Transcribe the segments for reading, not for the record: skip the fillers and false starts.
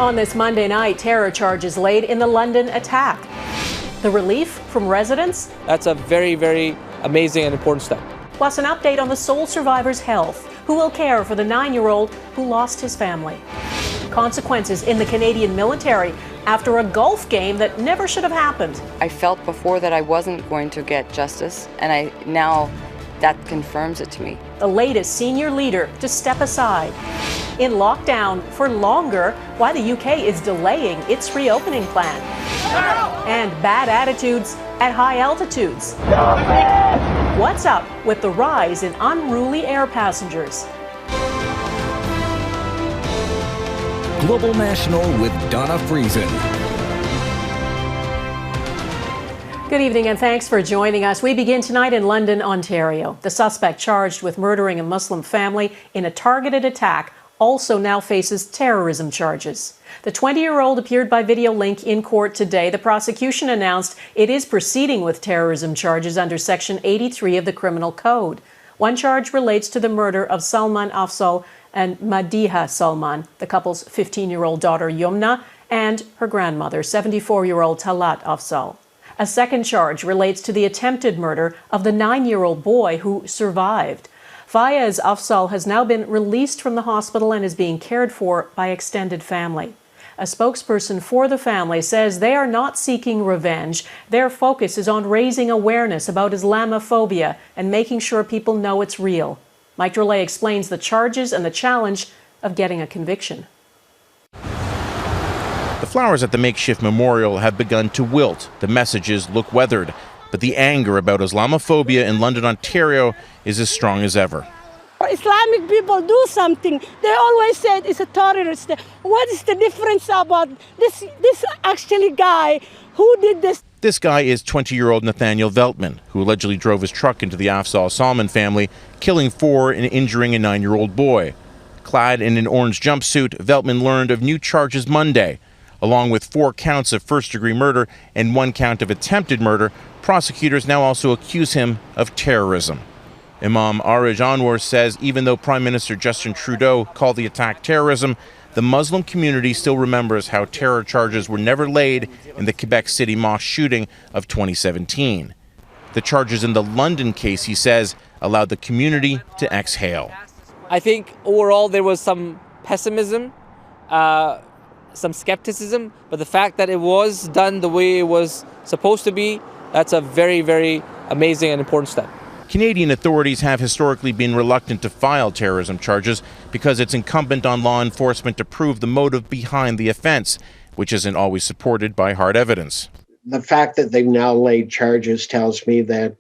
On this Monday night, terror charges laid in the London attack. The relief from residents? That's a very, very amazing and important step. Plus an update on the sole survivor's health. Who will care for the 9-year-old who lost his family? Consequences in the Canadian military after a golf game that never should have happened. I felt before that I wasn't going to get justice, and now that confirms it to me. The latest senior leader to step aside. In lockdown for longer, why the UK is delaying its reopening plan. And bad attitudes at high altitudes. What's up with the rise in unruly air passengers? Global National with Donna Friesen. Good evening and thanks for joining us. We begin tonight in London, Ontario. The suspect charged with murdering a Muslim family in a targeted attack also now faces terrorism charges. The 20-year-old appeared by video link in court today. The prosecution announced it is proceeding with terrorism charges under Section 83 of the Criminal Code. One charge relates to the murder of Salman Afzaal and Madiha Salman, the couple's 15-year-old daughter Yumna, and her grandmother, 74-year-old Talat Afzaal. A second charge relates to the attempted murder of the 9-year-old boy who survived. Fayez Afzaal has now been released from the hospital and is being cared for by extended family. A spokesperson for the family says they are not seeking revenge. Their focus is on raising awareness about Islamophobia and making sure people know it's real. Mike Drolet explains the charges and the challenge of getting a conviction. The flowers at the makeshift memorial have begun to wilt. The messages look weathered. But the anger about Islamophobia in London, Ontario is as strong as ever. Islamic people do something. They always say it's a terrorist. What is the difference about this actually guy who did this? This guy is 20-year-old Nathaniel Veltman, who allegedly drove his truck into the Afzaal Salman family, killing 4 and injuring a 9-year-old boy. Clad in an orange jumpsuit, Veltman learned of new charges Monday. Along with 4 counts of first-degree murder and 1 count of attempted murder, prosecutors now also accuse him of terrorism. Imam Arij Anwar says even though Prime Minister Justin Trudeau called the attack terrorism, the Muslim community still remembers how terror charges were never laid in the Quebec City mosque shooting of 2017. The charges in the London case, he says, allowed the community to exhale. I think overall there was some pessimism, some skepticism, but the fact that it was done the way it was supposed to be, that's a very, very amazing and important step. Canadian authorities have historically been reluctant to file terrorism charges because it's incumbent on law enforcement to prove the motive behind the offense, which isn't always supported by hard evidence. The fact that they've now laid charges tells me that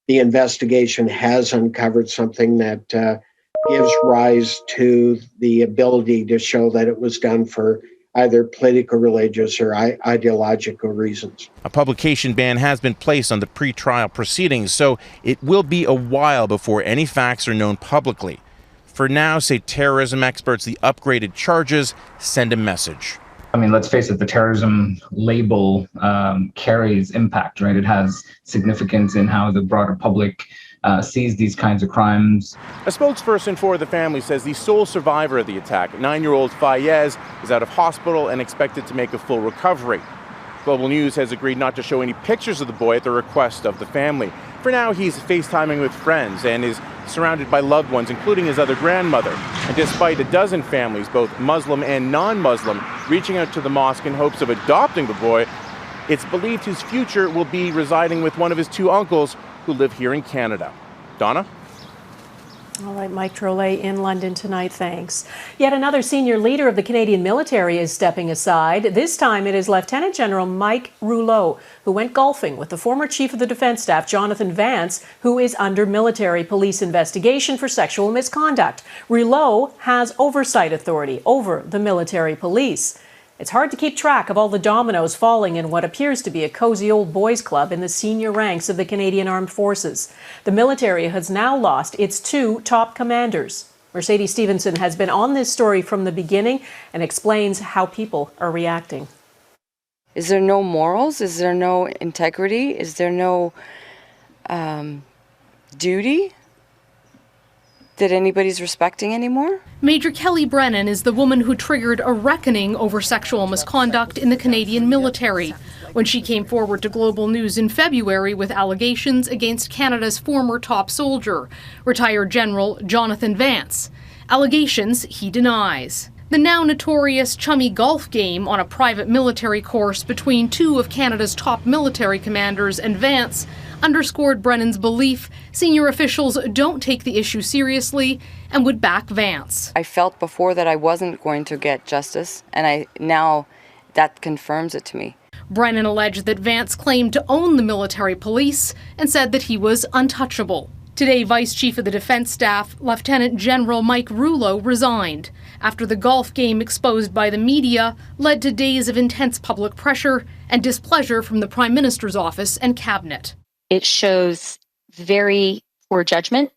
the investigation has uncovered something that gives rise to the ability to show that it was done for either political, religious, or ideological reasons. A publication ban has been placed on the pre-trial proceedings, so it will be a while before any facts are known publicly. For now, say terrorism experts, the upgraded charges send a message. I mean, let's face it, the terrorism label carries impact, right? It has significance in how the broader public sees these kinds of crimes. A spokesperson for the family says the sole survivor of the attack, 9-year-old Fayez, is out of hospital and expected to make a full recovery. Global News has agreed not to show any pictures of the boy at the request of the family. For now, he's FaceTiming with friends and is surrounded by loved ones, including his other grandmother. And despite a dozen families, both Muslim and non-Muslim, reaching out to the mosque in hopes of adopting the boy, it's believed his future will be residing with one of his 2 uncles who live here in Canada. Donna? All right, Mike Drolet in London tonight, thanks. Yet another senior leader of the Canadian military is stepping aside. This time it is Lieutenant General Mike Rouleau, who went golfing with the former Chief of the Defence Staff, Jonathan Vance, who is under military police investigation for sexual misconduct. Rouleau has oversight authority over the military police. It's hard to keep track of all the dominoes falling in what appears to be a cozy old boys club in the senior ranks of the Canadian Armed Forces. The military has now lost its 2 top commanders. Mercedes Stephenson has been on this story from the beginning and explains how people are reacting. Is there no morals? Is there no integrity? Is there no duty? that anybody's respecting anymore. Major Kelly Brennan is the woman who triggered a reckoning over sexual misconduct in the Canadian military when she came forward to Global News in February with allegations against Canada's former top soldier, retired General Jonathan Vance. Allegations he denies. The now notorious chummy golf game on a private military course between two of Canada's top military commanders and Vance underscored Brennan's belief senior officials don't take the issue seriously and would back Vance. I felt before that I wasn't going to get justice, and now that confirms it to me. Brennan alleged that Vance claimed to own the military police and said that he was untouchable. Today, Vice Chief of the Defense Staff, Lieutenant General Mike Rouleau, resigned after the golf game exposed by the media led to days of intense public pressure and displeasure from the Prime Minister's office and cabinet. It shows very poor judgment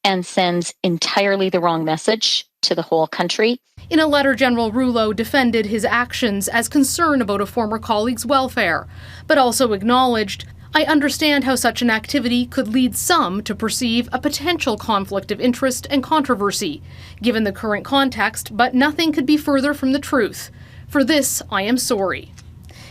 and sends entirely the wrong message to the whole country. In a letter, General Rouleau defended his actions as concern about a former colleague's welfare, but also acknowledged, "I understand how such an activity could lead some to perceive a potential conflict of interest and controversy, given the current context, but nothing could be further from the truth. For this, I am sorry."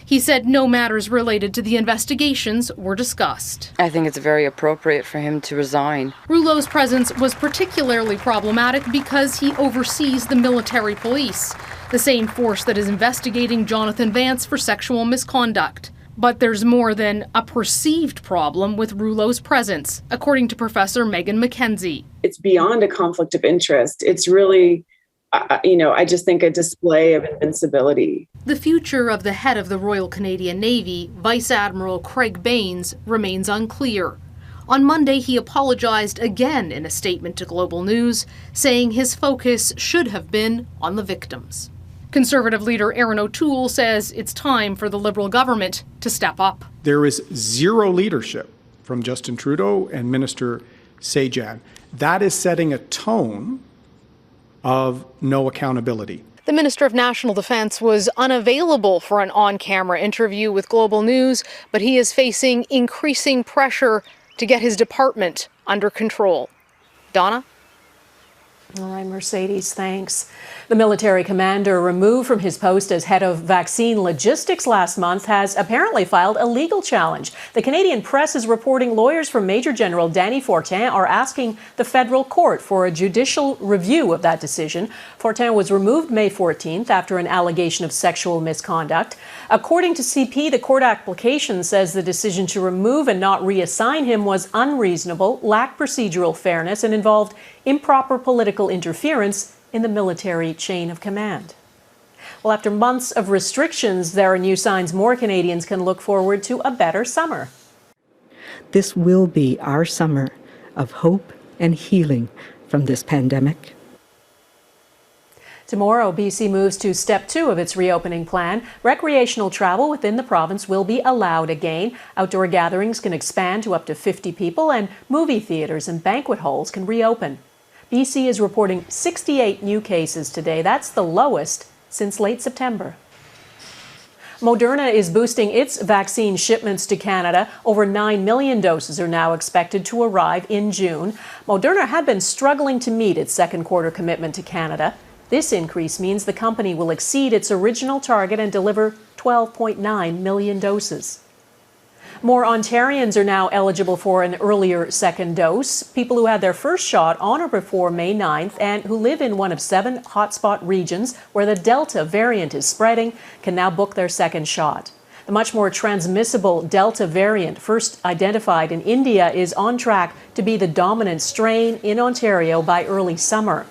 He said no matters related to the investigations were discussed. I think it's very appropriate for him to resign. Rouleau's presence was particularly problematic because he oversees the military police, the same force that is investigating Jonathan Vance for sexual misconduct. But there's more than a perceived problem with Rouleau's presence, according to Professor Megan McKenzie. It's beyond a conflict of interest. It's really, I just think a display of invincibility. The future of the head of the Royal Canadian Navy, Vice Admiral Craig Baines, remains unclear. On Monday, he apologized again in a statement to Global News, saying his focus should have been on the victims. Conservative leader Erin O'Toole says it's time for the Liberal government to step up. There is zero leadership from Justin Trudeau and Minister Sajjan. That is setting a tone of no accountability. The Minister of National Defence was unavailable for an on-camera interview with Global News, but he is facing increasing pressure to get his department under control. Donna? All right, Mercedes, thanks. The military commander removed from his post as head of vaccine logistics last month has apparently filed a legal challenge. The Canadian press is reporting lawyers for Major General Danny Fortin are asking the federal court for a judicial review of that decision. Fortin was removed May 14th after an allegation of sexual misconduct. According to CP, the court application says the decision to remove and not reassign him was unreasonable, lacked procedural fairness, and involved improper political interference in the military chain of command. Well, after months of restrictions, there are new signs more Canadians can look forward to a better summer. This will be our summer of hope and healing from this pandemic. Tomorrow, BC moves to step 2 of its reopening plan. Recreational travel within the province will be allowed again. Outdoor gatherings can expand to up to 50 people, and movie theaters and banquet halls can reopen. BC is reporting 68 new cases today. That's the lowest since late September. Moderna is boosting its vaccine shipments to Canada. Over 9 million doses are now expected to arrive in June. Moderna had been struggling to meet its second quarter commitment to Canada. This increase means the company will exceed its original target and deliver 12.9 million doses. More Ontarians are now eligible for an earlier second dose. People who had their first shot on or before May 9th and who live in one of 7 hotspot regions where the Delta variant is spreading can now book their second shot. The much more transmissible Delta variant, first identified in India, is on track to be the dominant strain in Ontario by early summer.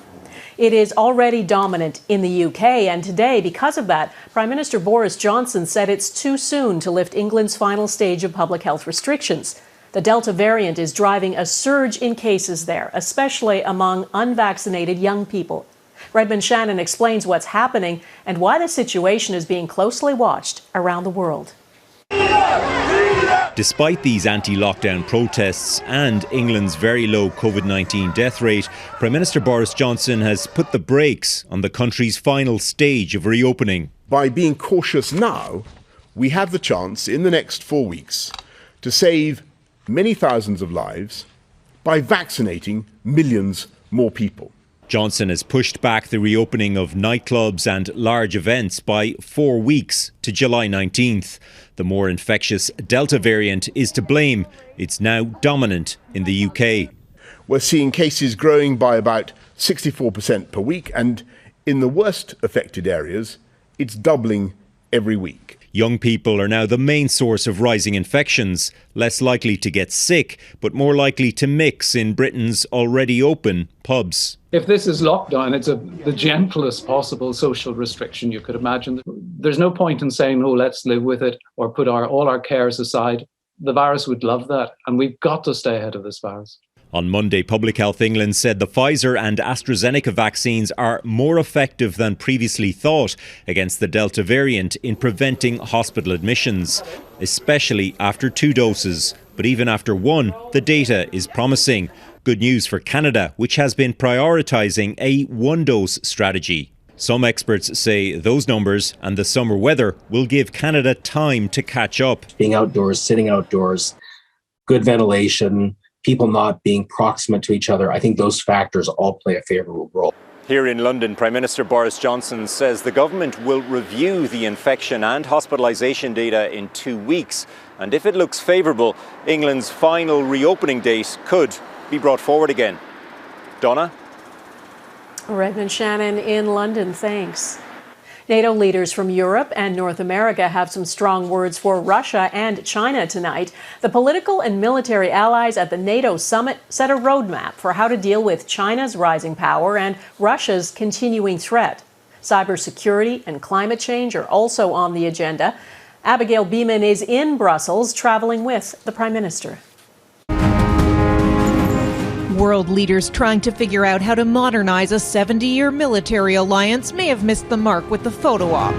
It is already dominant in the UK, and today, because of that, Prime Minister Boris Johnson said it's too soon to lift England's final stage of public health restrictions. The Delta variant is driving a surge in cases there, especially among unvaccinated young people. Redmond Shannon explains what's happening and why the situation is being closely watched around the world. Despite these anti-lockdown protests and England's very low COVID-19 death rate, Prime Minister Boris Johnson has put the brakes on the country's final stage of reopening. By being cautious now, we have the chance in the next 4 weeks to save many thousands of lives by vaccinating millions more people. Johnson has pushed back the reopening of nightclubs and large events by 4 weeks to July 19th. The more infectious Delta variant is to blame. It's now dominant in the UK. We're seeing cases growing by about 64% per week, and in the worst affected areas, it's doubling every week. Young people are now the main source of rising infections, less likely to get sick, but more likely to mix in Britain's already open pubs. If this is lockdown, it's the gentlest possible social restriction you could imagine. There's no point in saying, oh, let's live with it or put all our cares aside. The virus would love that, and we've got to stay ahead of this virus. On Monday, Public Health England said the Pfizer and AstraZeneca vaccines are more effective than previously thought against the Delta variant in preventing hospital admissions, especially after 2 doses. But even after 1, the data is promising. Good news for Canada, which has been prioritising a 1-dose strategy. Some experts say those numbers and the summer weather will give Canada time to catch up. Being outdoors, sitting outdoors, good ventilation, people not being proximate to each other, I think those factors all play a favourable role. Here in London, Prime Minister Boris Johnson says the government will review the infection and hospitalisation data in 2 weeks. And if it looks favourable, England's final reopening date could be brought forward again. Donna? Redmond Shannon in London, thanks. NATO leaders from Europe and North America have some strong words for Russia and China tonight. The political and military allies at the NATO summit set a roadmap for how to deal with China's rising power and Russia's continuing threat. Cybersecurity and climate change are also on the agenda. Abigail Beeman is in Brussels, traveling with the Prime Minister. World leaders trying to figure out how to modernize a 70-year military alliance may have missed the mark with the photo op.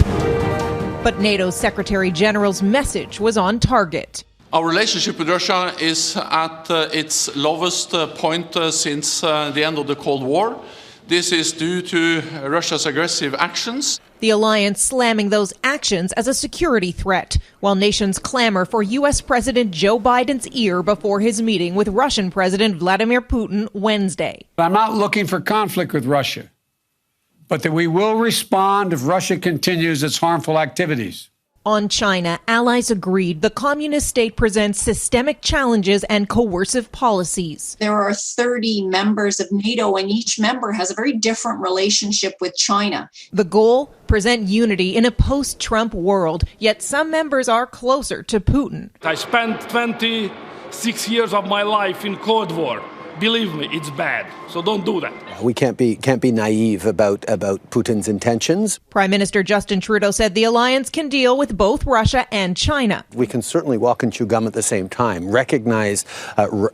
But NATO's Secretary General's message was on target. Our relationship with Russia is at its lowest point since the end of the Cold War. This is due to Russia's aggressive actions. The alliance slamming those actions as a security threat, while nations clamor for U.S. President Joe Biden's ear before his meeting with Russian President Vladimir Putin Wednesday. I'm not looking for conflict with Russia, but that we will respond if Russia continues its harmful activities. On China, allies agreed the communist state presents systemic challenges and coercive policies. There are 30 members of NATO, and each member has a very different relationship with China. The goal? Present unity in a post-Trump world, yet some members are closer to Putin. I spent 26 years of my life in Cold War. Believe me, it's bad. So don't do that. We can't be naive about Putin's intentions. Prime Minister Justin Trudeau said the alliance can deal with both Russia and China. We can certainly walk and chew gum at the same time, recognize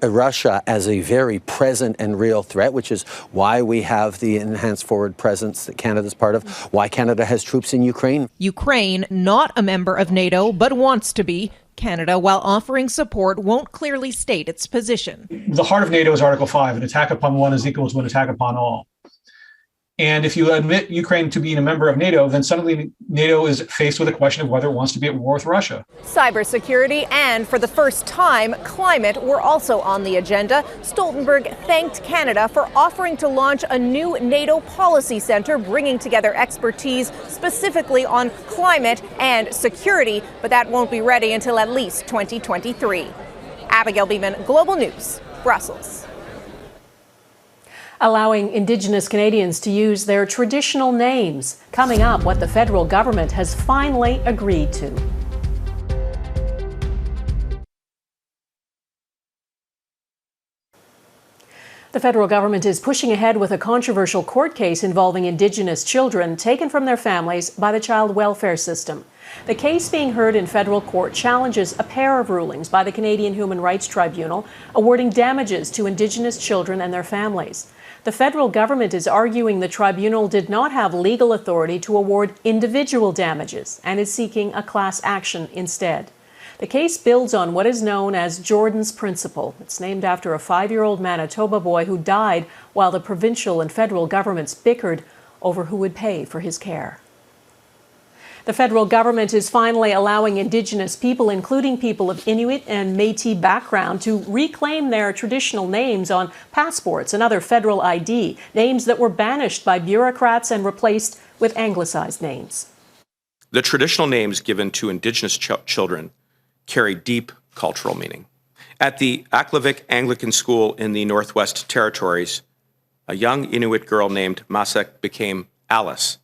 Russia as a very present and real threat, which is why we have the enhanced forward presence that Canada's part of, why Canada has troops in Ukraine. Ukraine, not a member of NATO, but wants to be. Canada, while offering support, won't clearly state its position. The heart of NATO is Article 5. An attack upon one is equal to an attack upon all. And if you admit Ukraine to being a member of NATO, then suddenly NATO is faced with a question of whether it wants to be at war with Russia. Cybersecurity and, for the first time, climate were also on the agenda. Stoltenberg thanked Canada for offering to launch a new NATO policy center, bringing together expertise specifically on climate and security, but that won't be ready until at least 2023. Abigail Beeman, Global News, Brussels. Allowing Indigenous Canadians to use their traditional names. Coming up, what the federal government has finally agreed to. The federal government is pushing ahead with a controversial court case involving Indigenous children taken from their families by the child welfare system. The case being heard in federal court challenges a pair of rulings by the Canadian Human Rights Tribunal awarding damages to Indigenous children and their families. The federal government is arguing the tribunal did not have legal authority to award individual damages and is seeking a class action instead. The case builds on what is known as Jordan's Principle. It's named after a 5-year-old Manitoba boy who died while the provincial and federal governments bickered over who would pay for his care. The federal government is finally allowing Indigenous people, including people of Inuit and Métis background, to reclaim their traditional names on passports and other federal ID, names that were banished by bureaucrats and replaced with anglicized names. The traditional names given to Indigenous children carry deep cultural meaning. At the Aklavik Anglican School in the Northwest Territories, a young Inuit girl named Masek became Alice.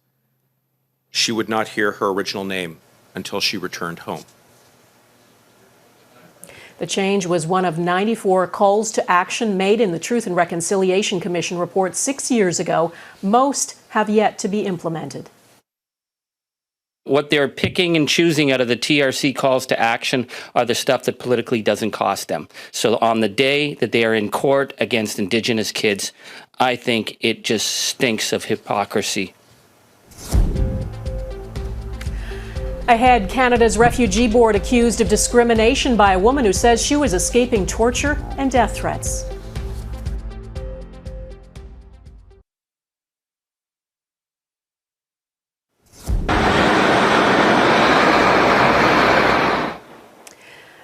She would not hear her original name until she returned home. The change was one of 94 calls to action made in the Truth and Reconciliation Commission report 6 years ago. Most have yet to be implemented. What they're picking and choosing out of the TRC calls to action are the stuff that politically doesn't cost them. So on the day that they are in court against Indigenous kids, I think it just stinks of hypocrisy. Ahead, Canada's Refugee Board accused of discrimination by a woman who says she was escaping torture and death threats.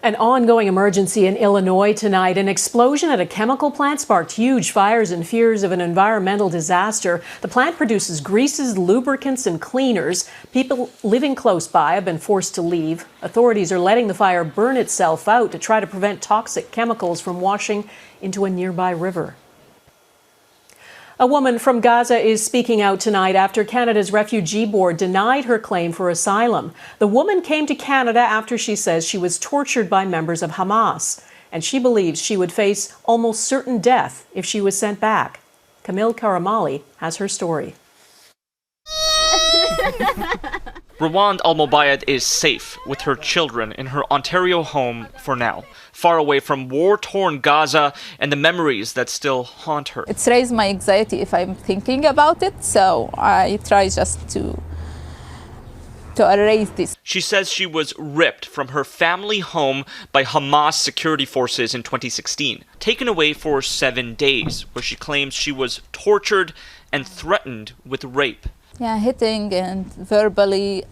An ongoing emergency in Illinois tonight. An explosion at a chemical plant sparked huge fires and fears of an environmental disaster. The plant produces greases, lubricants, and cleaners. People living close by have been forced to leave. Authorities are letting the fire burn itself out to try to prevent toxic chemicals from washing into a nearby river. A woman from Gaza is speaking out tonight after Canada's Refugee Board denied her claim for asylum. The woman came to Canada after she says she was tortured by members of Hamas, and she believes she would face almost certain death if she was sent back. Camille Karamali has her story. Rwand Al-Mobayed is safe with her children in her Ontario home for now, far away from war-torn Gaza and the memories that still haunt her. It's raised my anxiety if I'm thinking about it, so I try just to erase this. She says she was ripped from her family home by Hamas security forces in 2016, taken away for 7 days, where she claims she was tortured and threatened with rape. Yeah, hitting and verbally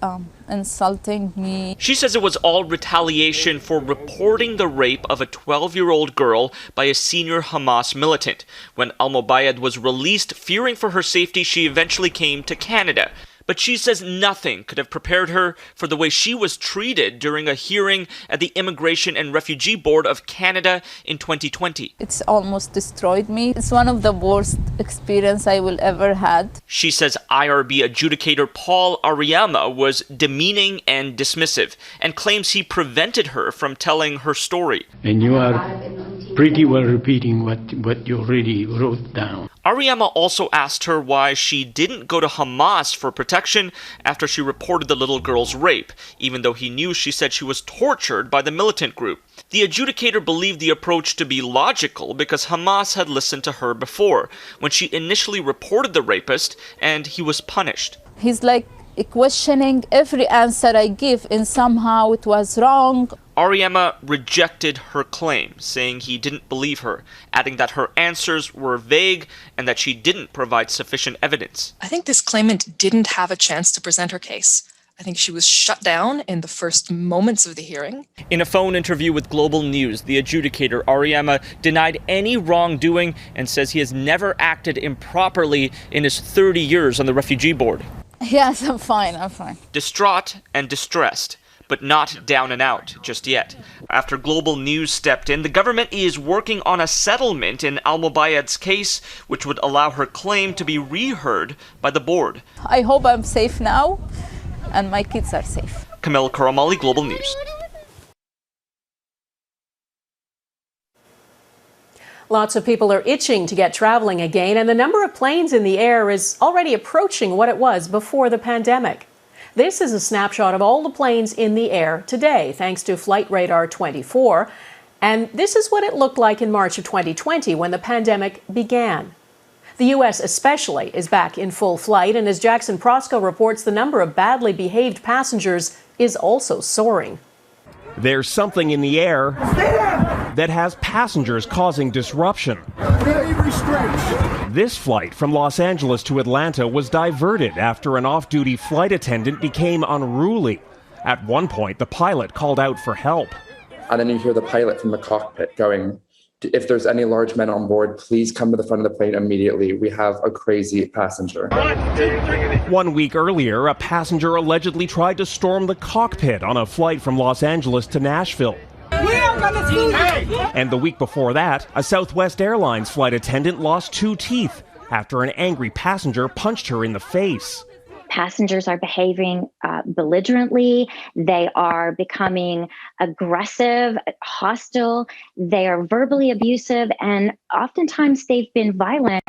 insulting me. She says it was all retaliation for reporting the rape of a 12-year-old girl by a senior Hamas militant. When Al-Mobayed was released, fearing for her safety, she eventually came to Canada. But she says nothing could have prepared her for the way she was treated during a hearing at the Immigration and Refugee Board of Canada in 2020. It's almost destroyed me. It's one of the worst experiences I will ever had. She says IRB adjudicator Paul Ariama was demeaning and dismissive and claims he prevented her from telling her story. And you are pretty well repeating what you already wrote down. Ariama also asked her why she didn't go to Hamas for protection after she reported the little girl's rape, even though he knew she said she was tortured by the militant group. The adjudicator believed the approach to be logical because Hamas had listened to her before, when she initially reported the rapist, and he was punished. He's like questioning every answer I give, and somehow it was wrong. Ariama rejected her claim, saying he didn't believe her, adding that her answers were vague and that she didn't provide sufficient evidence. I think this claimant didn't have a chance to present her case. I think she was shut down in the first moments of the hearing. In a phone interview with Global News, the adjudicator, Ariama, denied any wrongdoing and says he has never acted improperly in his 30 years on the Refugee Board. Yes, I'm fine. Distraught and distressed, but not down and out just yet. After Global News stepped in, the government is working on a settlement in Al-Mobayed's case, which would allow her claim to be reheard by the board. I hope I'm safe now, and my kids are safe. Camille Karamali, Global News. Lots of people are itching to get traveling again, and the number of planes in the air is already approaching what it was before the pandemic. This is a snapshot of all the planes in the air today, thanks to Flight Radar 24. And this is what it looked like in March of 2020 when the pandemic began. The U.S. especially is back in full flight, and as Jackson Prosco reports, the number of badly behaved passengers is also soaring. There's something in the air that has passengers causing disruption. This flight from Los Angeles to Atlanta was diverted after an off-duty flight attendant became unruly. At one point, the pilot called out for help. And then you hear the pilot from the cockpit going, "If there's any large men on board, please come to the front of the plane immediately. We have a crazy passenger." 1 week earlier, a passenger allegedly tried to storm the cockpit on a flight from Los Angeles to Nashville. And the week before that, a Southwest Airlines flight attendant lost 2 teeth after an angry passenger punched her in the face. Passengers are behaving belligerently. They are becoming aggressive, hostile. They are verbally abusive, and oftentimes they've been violent.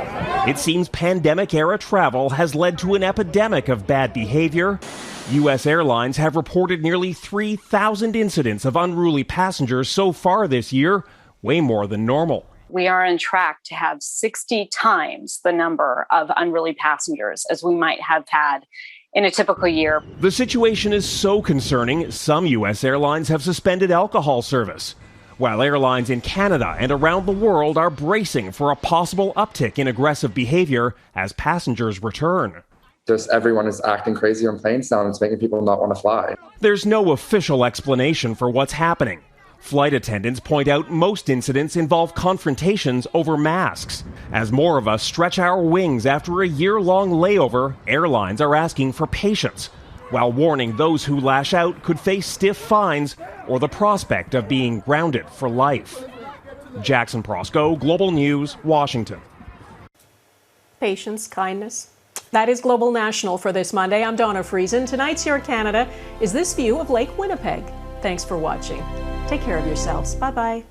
It seems pandemic-era travel has led to an epidemic of bad behavior. U.S. airlines have reported nearly 3,000 incidents of unruly passengers so far this year, way more than normal. We are on track to have 60 times the number of unruly passengers as we might have had in a typical year. The situation is so concerning, some U.S. airlines have suspended alcohol service, while airlines in Canada and around the world are bracing for a possible uptick in aggressive behavior as passengers return. Just everyone is acting crazy on planes now, and it's making people not want to fly. There's no official explanation for what's happening. Flight attendants point out most incidents involve confrontations over masks. As more of us stretch our wings after a year-long layover, airlines are asking for patience, while warning those who lash out could face stiff fines or the prospect of being grounded for life. Jackson Prosco, Global News, Washington. Patience, kindness. That is Global National for this Monday. I'm Donna Friesen. Tonight's Here Canada is this view of Lake Winnipeg. Thanks for watching. Take care of yourselves. Bye-bye.